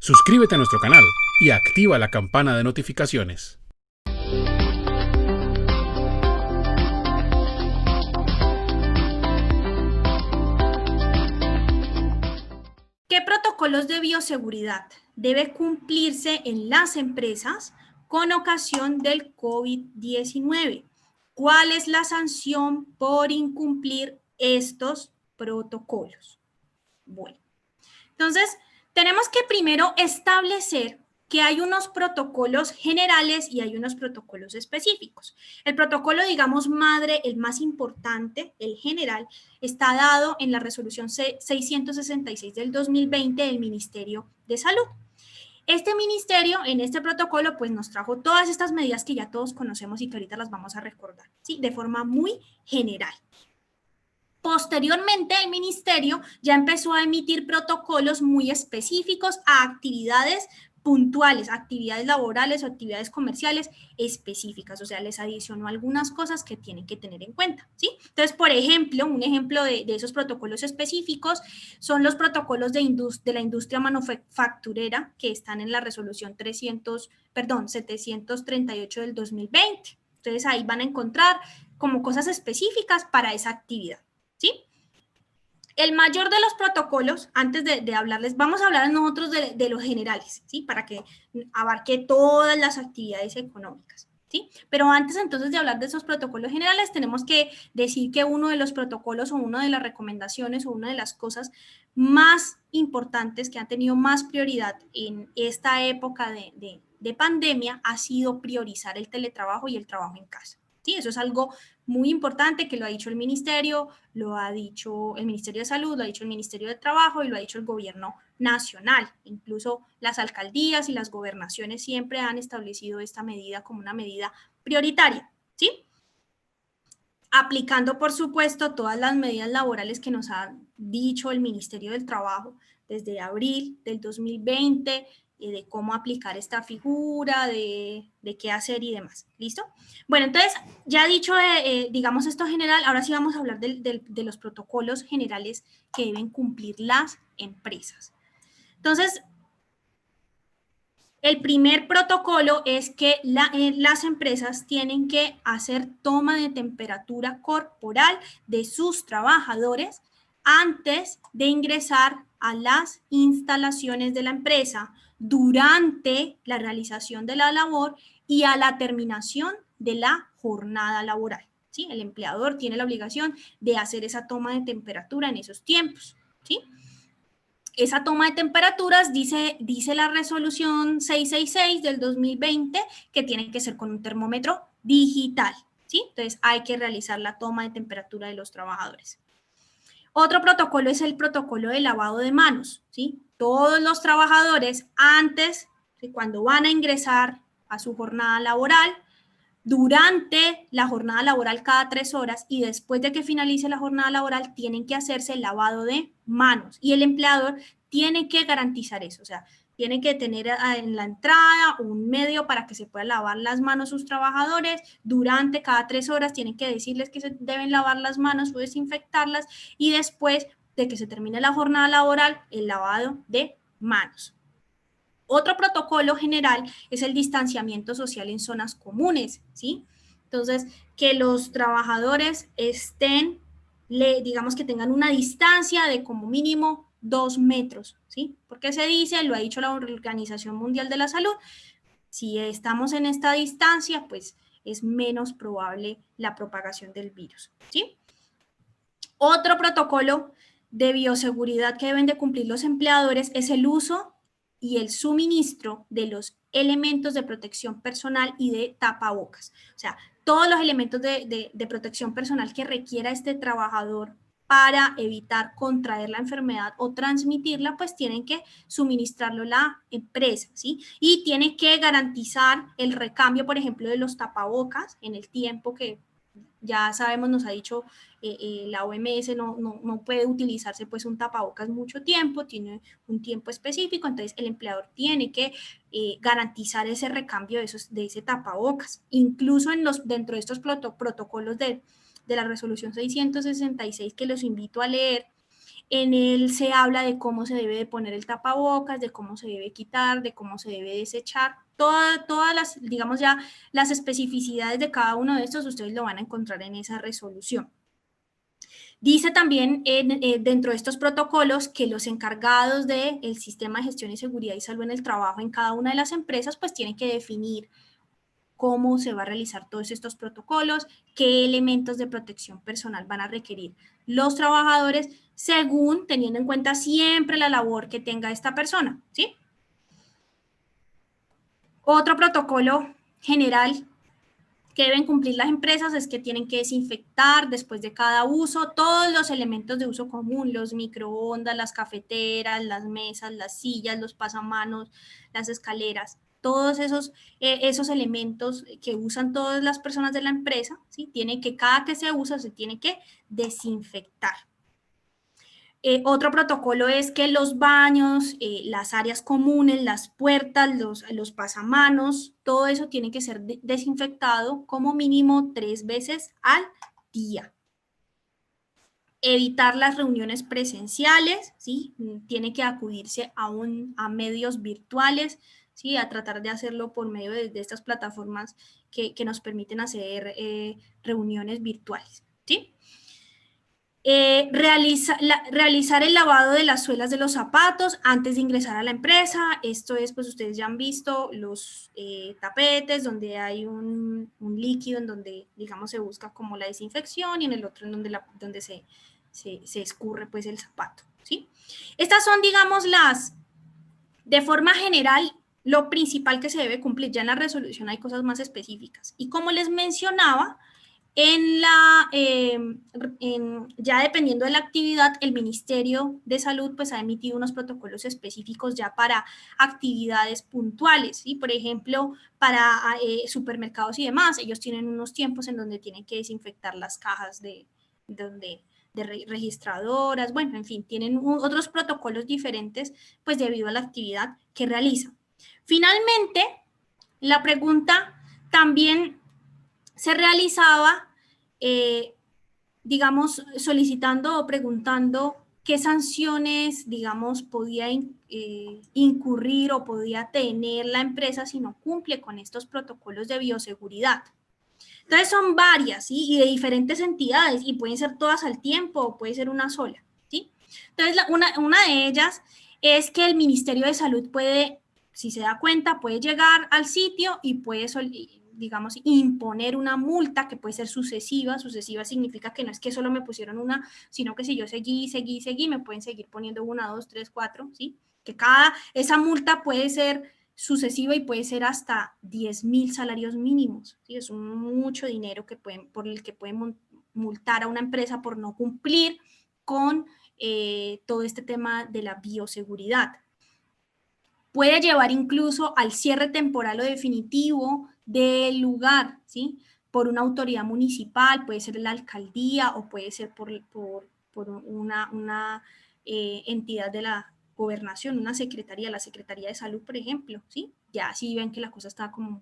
Suscríbete a nuestro canal y activa la campana de notificaciones. ¿Qué protocolos de bioseguridad debe cumplirse en las empresas con ocasión del COVID-19? ¿Cuál es la sanción por incumplir estos protocolos? Bueno, entonces tenemos que primero establecer que hay unos protocolos generales y hay unos protocolos específicos. El protocolo, digamos, madre, el más importante, el general, está dado en la resolución 666 del 2020 del Ministerio de Salud. Este ministerio, en este protocolo, pues nos trajo todas estas medidas que ya todos conocemos y que ahorita las vamos a recordar, ¿sí? De forma muy general. Posteriormente, el ministerio ya empezó a emitir protocolos muy específicos a actividades puntuales, actividades laborales o actividades comerciales específicas, o sea, les adicionó algunas cosas que tienen que tener en cuenta, ¿sí? Entonces, por ejemplo, un ejemplo de esos protocolos específicos son los protocolos de la industria manufacturera que están en la resolución 738 del 2020. Entonces, ahí van a encontrar como cosas específicas para esa actividad. ¿Sí? El mayor de los protocolos, antes de hablarles, vamos a hablar nosotros de los generales, ¿sí? Para que abarque todas las actividades económicas, ¿sí? Pero antes entonces de hablar de esos protocolos generales, tenemos que decir que uno de los protocolos o una de las recomendaciones o una de las cosas más importantes que han tenido más prioridad en esta época de pandemia ha sido priorizar el teletrabajo y el trabajo en casa. Sí, eso es algo muy importante que lo ha dicho el ministerio, lo ha dicho el Ministerio de Salud, lo ha dicho el Ministerio de Trabajo y lo ha dicho el gobierno nacional. Incluso las alcaldías y las gobernaciones siempre han establecido esta medida como una medida prioritaria, ¿sí? Aplicando, por supuesto, todas las medidas laborales que nos ha dicho el Ministerio del Trabajo desde abril del 2020, de cómo aplicar esta figura, de qué hacer y demás. ¿Listo? Bueno, entonces, ya dicho, digamos esto general, ahora sí vamos a hablar de los protocolos generales que deben cumplir las empresas. Entonces, el primer protocolo es que las empresas tienen que hacer toma de temperatura corporal de sus trabajadores antes de ingresar a las instalaciones de la empresa, durante la realización de la labor y a la terminación de la jornada laboral. ¿Sí? El empleador tiene la obligación de hacer esa toma de temperatura en esos tiempos. ¿Sí? Esa toma de temperaturas dice la resolución 666 del 2020 que tiene que ser con un termómetro digital, ¿sí? Entonces hay que realizar la toma de temperatura de los trabajadores. Otro protocolo es el protocolo de lavado de manos, ¿sí? Todos los trabajadores antes, ¿sí? Cuando van a ingresar a su jornada laboral, durante la jornada laboral cada 3 horas y después de que finalice la jornada laboral tienen que hacerse el lavado de manos y el empleador tiene que garantizar eso, o sea, tiene que tener en la entrada un medio para que se puedan lavar las manos sus trabajadores, durante cada 3 horas tienen que decirles que se deben lavar las manos o desinfectarlas y después de que se termine la jornada laboral, el lavado de manos. Otro protocolo general es el distanciamiento social en zonas comunes, ¿sí? Entonces, que los trabajadores estén, digamos que tengan una distancia de como mínimo 2 metros, ¿sí? Porque se dice, lo ha dicho la Organización Mundial de la Salud, si estamos en esta distancia, pues es menos probable la propagación del virus, ¿sí? Otro protocolo de bioseguridad que deben de cumplir los empleadores es el uso y el suministro de los elementos de protección personal y de tapabocas. O sea, todos los elementos de protección personal que requiera este trabajador para evitar contraer la enfermedad o transmitirla, pues tienen que suministrarlo la empresa, ¿sí? Y tiene que garantizar el recambio, por ejemplo, de los tapabocas en el tiempo que ya sabemos, nos ha dicho la OMS, no puede utilizarse pues un tapabocas mucho tiempo, tiene un tiempo específico, entonces el empleador tiene que garantizar ese recambio de ese tapabocas. Incluso dentro de estos protocolos de la resolución 666 que los invito a leer, En él se habla de cómo se debe de poner el tapabocas, de cómo se debe quitar, de cómo se debe desechar. Todas las, digamos ya, las especificidades de cada uno de estos ustedes lo van a encontrar en esa resolución. Dice también dentro de estos protocolos que los encargados del sistema de gestión y seguridad y salud en el trabajo en cada una de las empresas pues tienen que definir cómo se va a realizar todos estos protocolos, qué elementos de protección personal van a requerir los trabajadores, según teniendo en cuenta siempre la labor que tenga esta persona, ¿sí? Otro protocolo general que deben cumplir las empresas es que tienen que desinfectar después de cada uso todos los elementos de uso común, los microondas, las cafeteras, las mesas, las sillas, los pasamanos, las escaleras, todos esos elementos que usan todas las personas de la empresa, ¿sí? Tiene que, cada que se usa, se tiene que desinfectar. Otro protocolo es que los baños, las áreas comunes, las puertas, los pasamanos, todo eso tiene que ser desinfectado como mínimo 3 veces al día. Evitar las reuniones presenciales, ¿sí? Tiene que acudirse a medios virtuales, ¿sí? A tratar de hacerlo por medio de estas plataformas que nos permiten hacer reuniones virtuales, ¿sí? Realizar el lavado de las suelas de los zapatos antes de ingresar a la empresa. Esto es, pues ustedes ya han visto los tapetes donde hay un líquido en donde, digamos, se busca como la desinfección y en el otro en donde se escurre pues el zapato, ¿sí? Estas son, digamos, de forma general, lo principal que se debe cumplir. Ya en la resolución hay cosas más específicas. Y como les mencionaba, ya dependiendo de la actividad, el Ministerio de Salud pues ha emitido unos protocolos específicos ya para actividades puntuales, ¿sí? Por ejemplo, para supermercados y demás, ellos tienen unos tiempos en donde tienen que desinfectar las cajas de registradoras, bueno, en fin, tienen otros protocolos diferentes pues debido a la actividad que realizan. Finalmente, la pregunta también se realizaba, digamos, solicitando o preguntando qué sanciones, digamos, podía incurrir o podía tener la empresa si no cumple con estos protocolos de bioseguridad. Entonces son varias, ¿sí? Y de diferentes entidades, y pueden ser todas al tiempo o puede ser una sola, ¿sí? Entonces una de ellas es que el Ministerio de Salud puede, si se da cuenta, puede llegar al sitio y puede, digamos, imponer una multa que puede ser sucesiva. Sucesiva significa que no es que solo me pusieron una, sino que si yo seguí, me pueden seguir poniendo 1, 2, 3, 4, ¿sí? Que esa multa puede ser sucesiva y puede ser hasta 10,000 salarios mínimos, ¿sí? Es mucho dinero por el que pueden multar a una empresa por no cumplir con todo este tema de la bioseguridad. Puede llevar incluso al cierre temporal o definitivo del lugar, ¿sí? Por una autoridad municipal, puede ser la alcaldía o puede ser por una entidad de la gobernación, una secretaría, la Secretaría de Salud, por ejemplo, ¿sí? Ya si ven que la cosa está como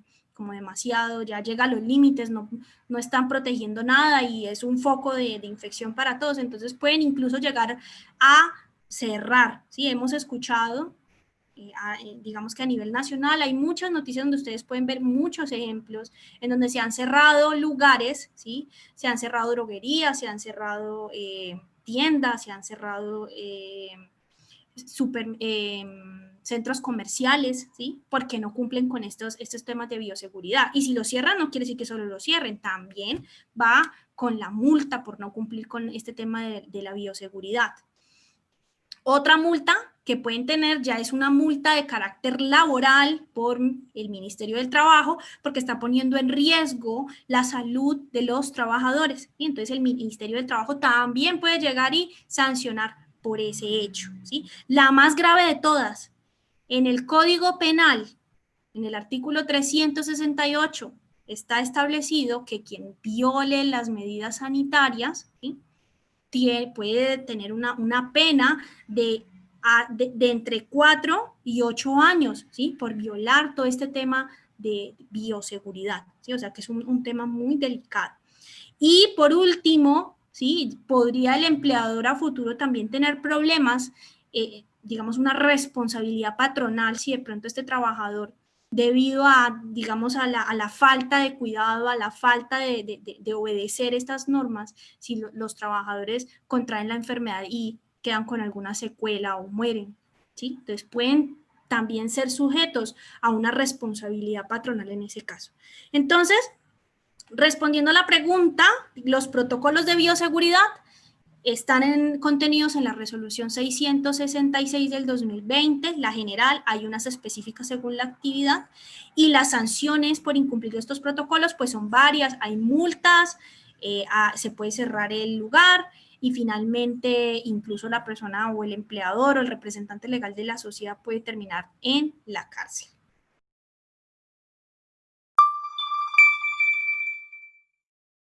demasiado, ya llega a los límites, no están protegiendo nada y es un foco de infección para todos, entonces pueden incluso llegar a cerrar, ¿sí? Hemos escuchado digamos que a nivel nacional hay muchas noticias donde ustedes pueden ver muchos ejemplos en donde se han cerrado lugares, ¿sí? Se han cerrado droguerías, se han cerrado tiendas, se han cerrado centros comerciales, ¿sí? Porque no cumplen con estos temas de bioseguridad. Y si lo cierran, no quiere decir que solo lo cierren, también va con la multa por no cumplir con este tema de la bioseguridad. Otra multa que pueden tener ya es una multa de carácter laboral por el Ministerio del Trabajo porque está poniendo en riesgo la salud de los trabajadores. Y entonces el Ministerio del Trabajo también puede llegar y sancionar por ese hecho, ¿sí? La más grave de todas, en el Código Penal, en el artículo 368, está establecido que quien viole las medidas sanitarias, ¿sí? Puede tener una pena de entre 4 y 8 años, ¿sí? Por violar todo este tema de bioseguridad, ¿sí? O sea que es un tema muy delicado. Y por último, ¿sí? Podría el empleador a futuro también tener problemas, digamos, una responsabilidad patronal si de pronto este trabajador, debido a, digamos, a la falta de cuidado, a la falta de obedecer estas normas, si los trabajadores contraen la enfermedad y quedan con alguna secuela o mueren, ¿sí? Entonces pueden también ser sujetos a una responsabilidad patronal en ese caso. Entonces, respondiendo a la pregunta, los protocolos de bioseguridad están contenidos en la resolución 666 del 2020, la general, hay unas específicas según la actividad, y las sanciones por incumplir estos protocolos pues son varias, hay multas, se puede cerrar el lugar y finalmente incluso la persona o el empleador o el representante legal de la sociedad puede terminar en la cárcel.